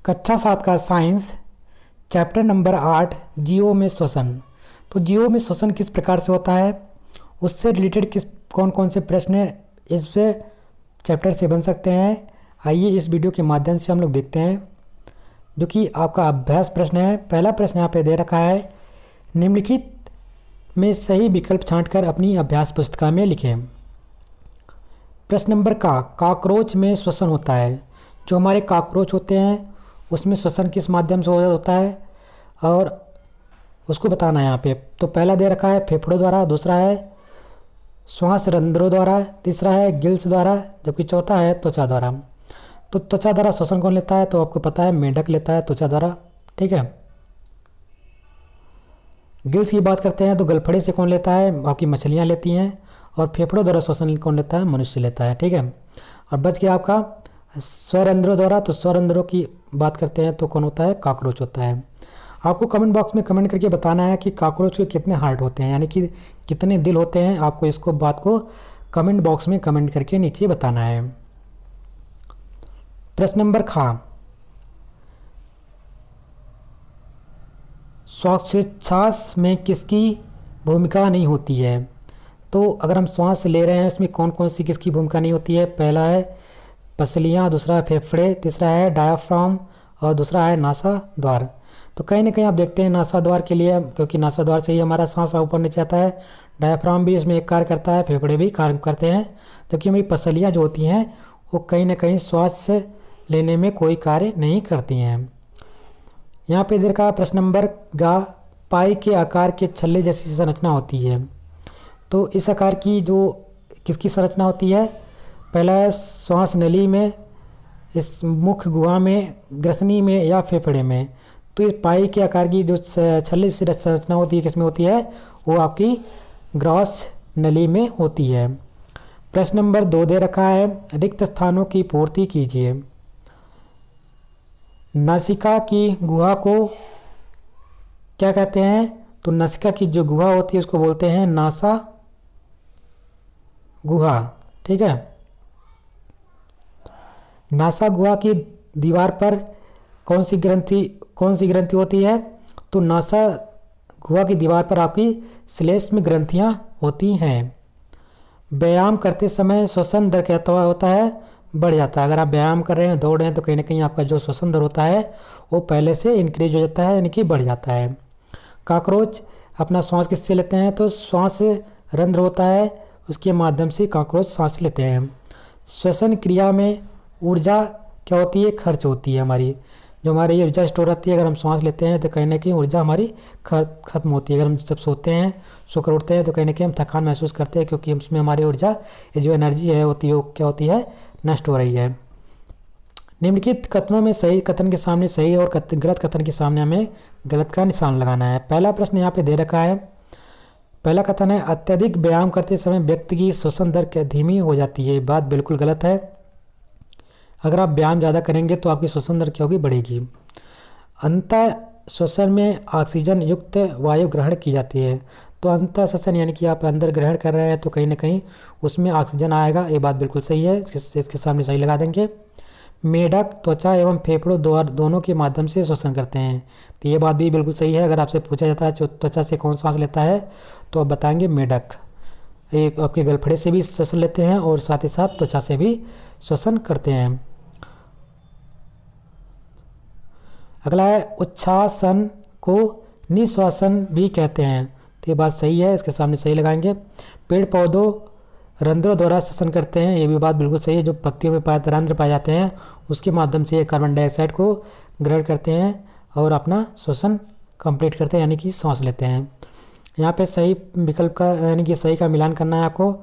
कक्षा 7 का science chapter number 8 जीओ में श्वसन। तो जीओ में श्वसन किस प्रकार से होता है, उससे रिलेटेड कौन कौन से प्रश्न इस चैप्टर से बन सकते हैं, आइए इस वीडियो के माध्यम से हम लोग देखते हैं, जो कि आपका अभ्यास प्रश्न है। पहला प्रश्न यहाँ पे दे रखा है, निम्नलिखित में सही विकल्प छांटकर अपनी अभ्यास पुस्तिका में लिखें। प्रश्न नंबर काकरोच में श्वसन होता है। जो हमारे काकरोच होते हैं उसमें श्वसन किस माध्यम से होता है और उसको बताना है यहाँ पे। तो पहला दे रखा है फेफड़ों द्वारा, दूसरा है श्वास रंध्रों द्वारा, तीसरा है गिल्स द्वारा, जबकि चौथा है त्वचा द्वारा। तो त्वचा द्वारा श्वसन कौन लेता है, तो आपको पता है मेंढक लेता है त्वचा द्वारा, ठीक है। गिल्स की बात करते हैं तो गलफड़े से कौन लेता है, आपकी मछलियाँ लेती हैं। और फेफड़ों द्वारा श्वसन कौन लेता है, मनुष्य लेता है, ठीक है। और बच गया आपका स्वरंध्रों द्वारा। तो स्वरंध्रों की बात करते हैं तो कौन होता है, काकरोच होता है। आपको कमेंट बॉक्स में कमेंट करके बताना है कि काकरोच के कितने हार्ट होते हैं, यानी कि कितने दिल होते हैं। आपको इसको बात को कमेंट बॉक्स में कमेंट करके नीचे बताना है। प्रश्न नंबर श्वासोच्छ्वास में किसकी भूमिका नहीं होती है। तो अगर हम श्वास ले रहे हैं इसमें कौन कौन सी किसकी भूमिका नहीं होती है। पहला है पसलियाँ, दूसरा है फेफड़े, तीसरा है डायाफ्राम और दूसरा है नासा द्वार। तो कहीं ना कहीं आप देखते हैं नासा द्वार के लिए, क्योंकि नासा द्वार से ही हमारा सांस ऊपर नीचे आता है। डायाफ्राम भी इसमें एक कार्य करता है, फेफड़े भी कार्य करते हैं, जबकि हमारी पसलियाँ जो होती हैं वो कहीं ना कहीं श्वास लेने में कोई कार्य नहीं करती हैं। यहाँ पे देखा प्रश्न नंबर पाई के आकार के छल्ले जैसी संरचना होती है। तो इस आकार की जो किसकी संरचना होती है, पहला है श्वास नली में, इस मुख गुहा में, ग्रसनी में या फेफड़े में। तो इस पाई के आकार की जो छल्ले सी संरचना होती है किसमें होती है, वो आपकी ग्रॉस नली में होती है। प्रश्न नंबर 2 दे रखा है, रिक्त स्थानों की पूर्ति कीजिए। नासिका की गुहा को क्या कहते हैं, तो नासिका की जो गुहा होती है उसको बोलते हैं नासा गुहा, ठीक है। नासा गुहा की दीवार पर कौन सी ग्रंथि होती है, तो नासा गुहा की दीवार पर आपकी श्लेष्म ग्रंथियां होती हैं। व्यायाम करते समय श्वसन दर क्या होता है, बढ़ जाता है। अगर आप व्यायाम कर रहे हैं, दौड़ रहे हैं, तो कहीं ना कहीं आपका जो श्वसन दर होता है वो पहले से इंक्रीज हो जाता है, यानी कि बढ़ जाता है। काकरोच अपना श्वास किससे लेते हैं, तो श्वास रंध्र होता है, उसके माध्यम से काकरोच सांस लेते हैं। श्वसन क्रिया में ऊर्जा क्या होती है, खर्च होती है हमारी। जो हमारी ऊर्जा स्टोर रहती है, अगर हम श्वास लेते हैं तो कहीं ना कहीं ऊर्जा हमारी खत्म होती है। अगर हम जब सोते हैं, सोकर उठते हैं, तो कहीं ना कहीं हम थकान महसूस करते हैं, क्योंकि उसमें हमारी ऊर्जा जो एनर्जी है होती है, क्या होती है, नष्ट हो रही है। निम्नलिखित कथनों में सही कथन के सामने सही और गलत कथन के सामने हमें गलत का निशान लगाना है। पहला प्रश्न यहाँ पे दे रखा है, पहला कथन है, अत्यधिक व्यायाम करते समय व्यक्ति की श्वसन दर धीमी हो जाती है। बात बिल्कुल गलत है। अगर आप व्यायाम ज़्यादा करेंगे तो आपकी श्वसन दर क्या होगी, बढ़ेगी। अंतः श्वसन में ऑक्सीजन युक्त वायु ग्रहण की जाती है। तो अंतः श्वसन यानी कि आप अंदर ग्रहण कर रहे हैं तो कहीं ना कहीं उसमें ऑक्सीजन आएगा, ये बात बिल्कुल सही है, इसके सामने सही लगा देंगे। मेढक त्वचा एवं फेफड़ों दोनों के माध्यम से श्वसन करते हैं, तो ये बात भी बिल्कुल सही है। अगर आपसे पूछा जाता है त्वचा से कौन सांस लेता है, तो आप बताएंगे मेढक। ये आपके गलफड़े से भी श्वसन लेते हैं और साथ ही साथ त्वचा से भी श्वसन करते हैं। अगला है, उच्छ्वासन को निश्वासन भी कहते हैं, तो ये बात सही है, इसके सामने सही लगाएंगे। पेड़ पौधों रंध्रों द्वारा श्वसन करते हैं, ये भी बात बिल्कुल सही है। जो पत्तियों में रंध्र पाए जाते हैं उसके माध्यम से कार्बन डाइऑक्साइड को ग्रहण करते हैं और अपना श्वसन कंप्लीट करते हैं, यानी कि सांस लेते हैं। यहाँ पे सही विकल्प का यानी कि सही का मिलान करना है आपको।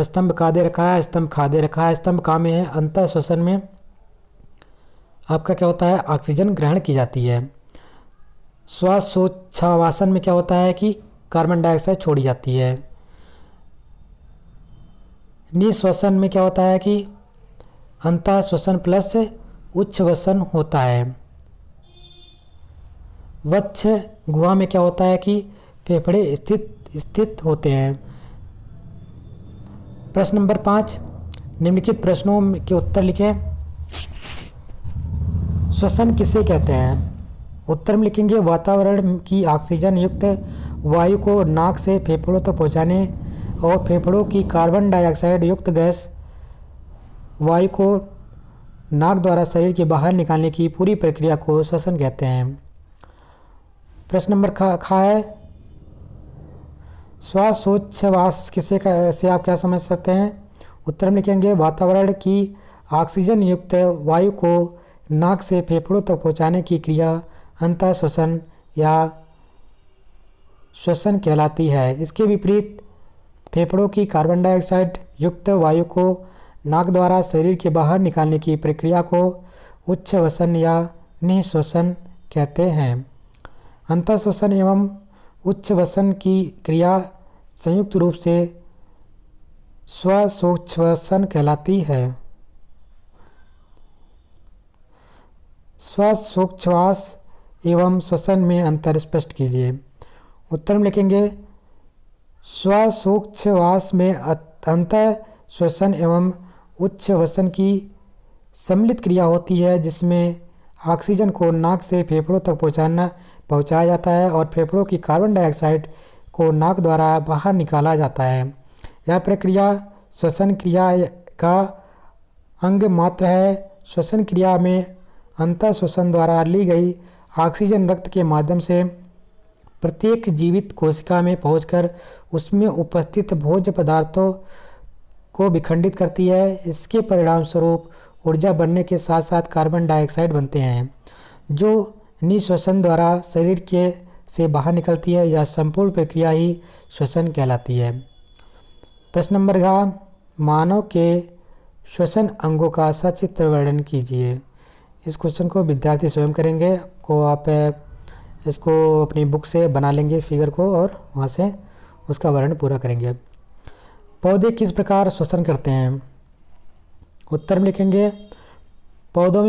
स्तंभ का दे रखा है, स्तंभ खा दे रखा है। स्तंभ का में है, अंतः श्वसन में आपका क्या होता है, ऑक्सीजन ग्रहण की जाती है। श्वासोच्छ्वासन में क्या होता है कि कार्बन डाइऑक्साइड छोड़ी जाती है। निश्वसन में क्या होता है कि अंतः श्वसन प्लस उच्छ्वसन होता है। वक्ष गुहा में क्या होता है कि फेफड़े स्थित होते हैं। प्रश्न नंबर 5, निम्नलिखित प्रश्नों के उत्तर लिखें। श्वसन किसे कहते हैं? उत्तर में लिखेंगे वातावरण की ऑक्सीजन युक्त वायु को नाक से फेफड़ों तक पहुंचाने और फेफड़ों की कार्बन डाइऑक्साइड युक्त गैस वायु को नाक द्वारा शरीर के बाहर निकालने की पूरी प्रक्रिया को श्वसन कहते हैं। प्रश्न नंबर खा है, श्वासोच्छ्वास से आप क्या समझ सकते हैं? उत्तर में लिखेंगे वातावरण की ऑक्सीजन युक्त वायु को नाक से फेफड़ों तक पहुंचाने की क्रिया अंतः श्वसन या श्वसन कहलाती है। इसके विपरीत फेफड़ों की कार्बन डाइऑक्साइड युक्त वायु को नाक द्वारा शरीर के बाहर निकालने की प्रक्रिया को उच्छ्वसन या निःश्वसन कहते हैं। अंतःश्वसन एवं उच्छ्वसन की क्रिया संयुक्त रूप से श्वासोच्छ्वासन कहलाती है। श्वासोच्छ्वास एवं श्वसन में अंतर स्पष्ट कीजिए। उत्तर में लिखेंगे श्वासोच्छ्वास में अंतः श्वसन एवं उच्छ्वसन की सम्मिलित क्रिया होती है, जिसमें ऑक्सीजन को नाक से फेफड़ों तक पहुंचाया जाता है और फेफड़ों की कार्बन डाइऑक्साइड को नाक द्वारा बाहर निकाला जाता है। यह प्रक्रिया श्वसन क्रिया का अंग मात्र है। श्वसन क्रिया में अंतः श्वसन द्वारा ली गई ऑक्सीजन रक्त के माध्यम से प्रत्येक जीवित कोशिका में पहुंचकर उसमें उपस्थित भोज्य पदार्थों को विखंडित करती है। इसके परिणाम स्वरूप ऊर्जा बनने के साथ साथ कार्बन डाइऑक्साइड बनते हैं, जो निःश्वसन द्वारा शरीर से बाहर निकलती है। यह संपूर्ण प्रक्रिया ही श्वसन कहलाती है। प्रश्न नंबर 11, मानव के श्वसन अंगों का सचित्र वर्णन कीजिए। इस क्वेश्चन को विद्यार्थी स्वयं करेंगे, को आप इसको अपनी बुक से बना लेंगे फिगर को और वहाँ से उसका वर्णन पूरा करेंगे। पौधे किस प्रकार श्वसन करते हैं? उत्तर में लिखेंगे पौधों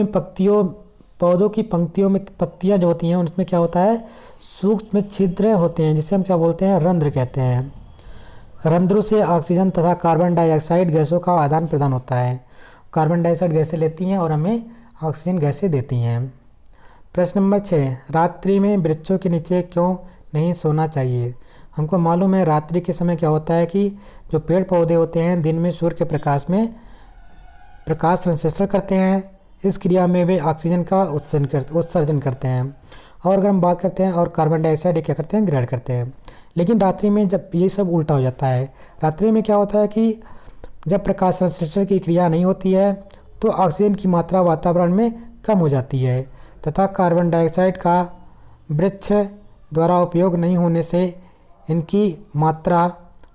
की पंक्तियों में पत्तियां जो होती हैं उनमें क्या होता है, सूक्ष्म छिद्र होते हैं, जिसे हम क्या बोलते हैं, रंध्र कहते हैं। रंध्रों से ऑक्सीजन तथा कार्बन डाइऑक्साइड गैसों का आदान प्रदान होता है। कार्बन डाइऑक्साइड गैसें लेती हैं और हमें ऑक्सीजन गैसें देती हैं। प्रश्न नंबर 6, रात्रि में वृक्षों के नीचे क्यों नहीं सोना चाहिए? हमको मालूम है रात्रि के समय क्या होता है कि जो पेड़ पौधे होते हैं दिन में सूर्य के प्रकाश में प्रकाश संश्लेषण करते हैं। इस क्रिया में वे ऑक्सीजन का उत्सर्जन करते हैं और अगर हम बात करते हैं और कार्बन डाइऑक्साइड क्या करते हैं, ग्रहण करते हैं। लेकिन रात्रि में जब ये सब उल्टा हो जाता है, रात्रि में क्या होता है कि जब प्रकाश संश्लेषण की क्रिया नहीं होती है तो ऑक्सीजन की मात्रा वातावरण में कम हो जाती है तथा कार्बन डाइऑक्साइड का वृक्ष द्वारा उपयोग नहीं होने से इनकी मात्रा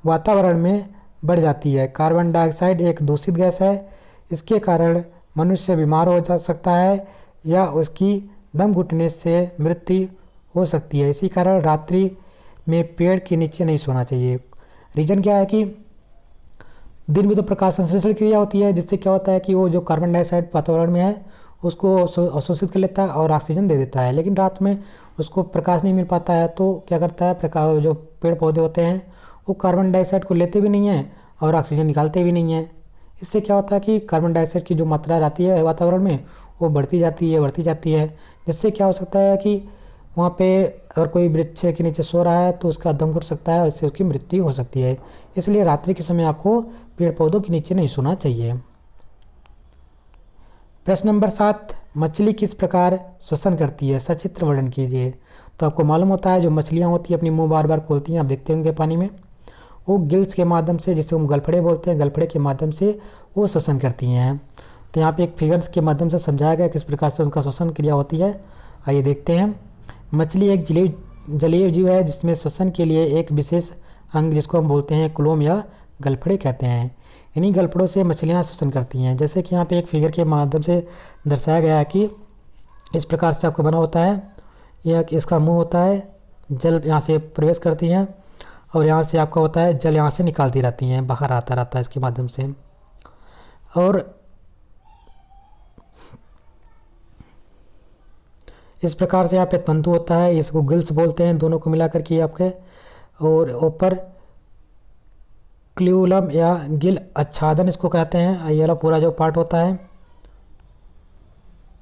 वातावरण में बढ़ जाती है। कार्बन डाइऑक्साइड एक दूषित गैस है। इसके कारण मनुष्य बीमार हो जा सकता है या उसकी दम घुटने से मृत्यु हो सकती है। इसी कारण रात्रि में पेड़ के नीचे नहीं सोना चाहिए। रीज़न क्या है कि दिन में तो प्रकाश संश्लेषण क्रिया होती है, जिससे क्या होता है कि वो जो कार्बन डाइऑक्साइड वातावरण में है उसको अवशोषित कर लेता है और ऑक्सीजन दे देता है। लेकिन रात में उसको प्रकाश नहीं मिल पाता है तो क्या करता है, प्रकाश जो पेड़ पौधे होते हैं वो कार्बन डाइऑक्साइड को लेते भी नहीं हैं और ऑक्सीजन निकालते भी नहीं हैं। इससे क्या होता है कि कार्बन डाइऑक्साइड की जो मात्रा रहती है वातावरण में वो बढ़ती जाती है, जिससे क्या हो सकता है कि वहाँ पे अगर कोई वृक्ष के नीचे सो रहा है तो उसका दम घुट सकता है और इससे उसकी मृत्यु हो सकती है। इसलिए रात्रि के समय आपको पेड़ पौधों के नीचे नहीं सोना चाहिए। प्रश्न नंबर 7, मछली किस प्रकार श्वसन करती है? सचित्र वर्णन कीजिए। तो आपको मालूम होता है जो मछलियाँ होती हैं अपनी मुंह बार बार खोलती हैं, आप देखते होंगे पानी में, वो गिल्स के माध्यम से, जिसे हम गलफड़े बोलते हैं, गलफड़े के माध्यम से वो श्वसन करती हैं। तो यहाँ पे एक फिगर्स के माध्यम से समझाया गया किस प्रकार से उनका श्वसन क्रिया होती है। आइए देखते हैं। मछली एक जलीय जीव है जिसमें श्वसन के लिए एक विशेष अंग जिसको हम बोलते हैं क्लोम या गलफड़े कहते हैं। इन्हीं गलफड़ों से मछलियाँ श्वसन करती हैं। जैसे कि यहाँ पे एक फिगर के माध्यम से दर्शाया गया है कि इस प्रकार से आपको बना होता है, यह इसका मुंह होता है, जल यहाँ से प्रवेश करती हैं और यहाँ से आपका होता है जल यहाँ से निकालती रहती हैं, बाहर आता रहता है इसके माध्यम से। और इस प्रकार से यहाँ पे तंतु होता है, इसको गिल्स बोलते हैं, दोनों को मिलाकर के आपके और ऊपर क्ल्यूलम या गिल आच्छादन इसको कहते हैं, ये वाला पूरा जो पार्ट होता है।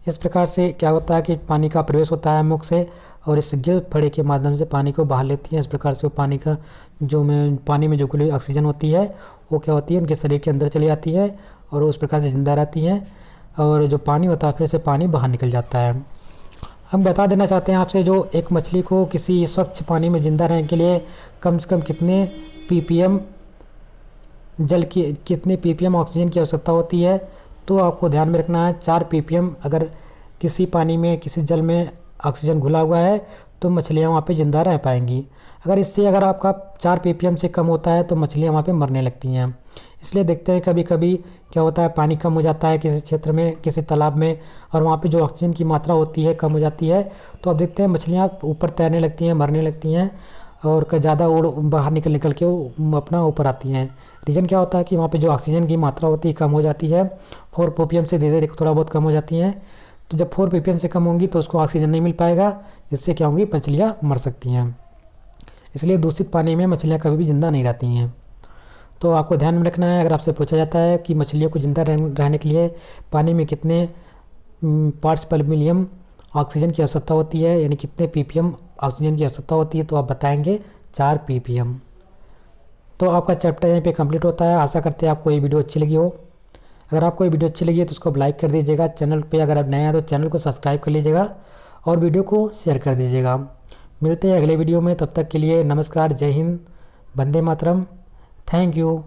इस प्रकार से क्या होता है कि पानी का प्रवेश होता है मुख से और इस गिल फड़े के माध्यम से पानी को बाहर लेती है। इस प्रकार से वो पानी का पानी में जो घुली हुई ऑक्सीजन होती है वो क्या होती है उनके शरीर के अंदर चली जाती है और उस प्रकार से ज़िंदा रहती है, और जो पानी होता है फिर से पानी बाहर निकल जाता है। हम बता देना चाहते हैं आपसे, जो एक मछली को किसी स्वच्छ पानी में ज़िंदा रहने के लिए कम से कम कितने ppm कितने ppm ऑक्सीजन की आवश्यकता होती है, तो आपको ध्यान में रखना है 4 ppm। अगर किसी पानी में किसी जल में ऑक्सीजन घुला हुआ है तो मछलियाँ वहाँ पे ज़िंदा रह पाएंगी। अगर आपका 4 ppm से कम होता है तो मछलियाँ वहाँ पे मरने लगती हैं। इसलिए देखते हैं कभी कभी क्या होता है, पानी कम हो जाता है किसी क्षेत्र में, किसी तालाब में, और वहाँ पे जो ऑक्सीजन की मात्रा होती है कम हो जाती है, तो अब देखते हैं मछलियाँ ऊपर तैरने लगती हैं, मरने लगती हैं और ज़्यादा बाहर निकल के वो अपना ऊपर आती हैं। रीज़न क्या होता है कि वहाँ पे जो ऑक्सीजन की मात्रा होती है कम हो जाती है, 4 ppm से धीरे धीरे थोड़ा बहुत कम हो जाती हैं। तो जब 4 ppm से कम होंगी तो उसको ऑक्सीजन नहीं मिल पाएगा, जिससे क्या होंगी, मछलियाँ मर सकती हैं। इसलिए दूषित पानी में मछलियाँ कभी भी ज़िंदा नहीं रहती हैं। तो आपको ध्यान में रखना है, अगर आपसे पूछा जाता है कि मछलियों को ज़िंदा रहने के लिए पानी में कितने पार्ट्स पर मिलियन ऑक्सीजन की आवश्यकता होती है, यानी कितने ppm ऑक्सीजन की आवश्यकता होती है, तो आप बताएंगे 4 ppm। तो आपका चैप्टर यहीं पे कंप्लीट होता है। आशा करते हैं आपको ये वीडियो अच्छी लगी हो। अगर आपको ये वीडियो अच्छी लगी है तो उसको लाइक कर दीजिएगा। चैनल पे अगर आप नए हैं तो चैनल को सब्सक्राइब कर लीजिएगा और वीडियो को शेयर कर दीजिएगा। मिलते हैं अगले वीडियो में, तब तक के लिए नमस्कार, जय हिंद, वंदे मातरम, थैंक यू।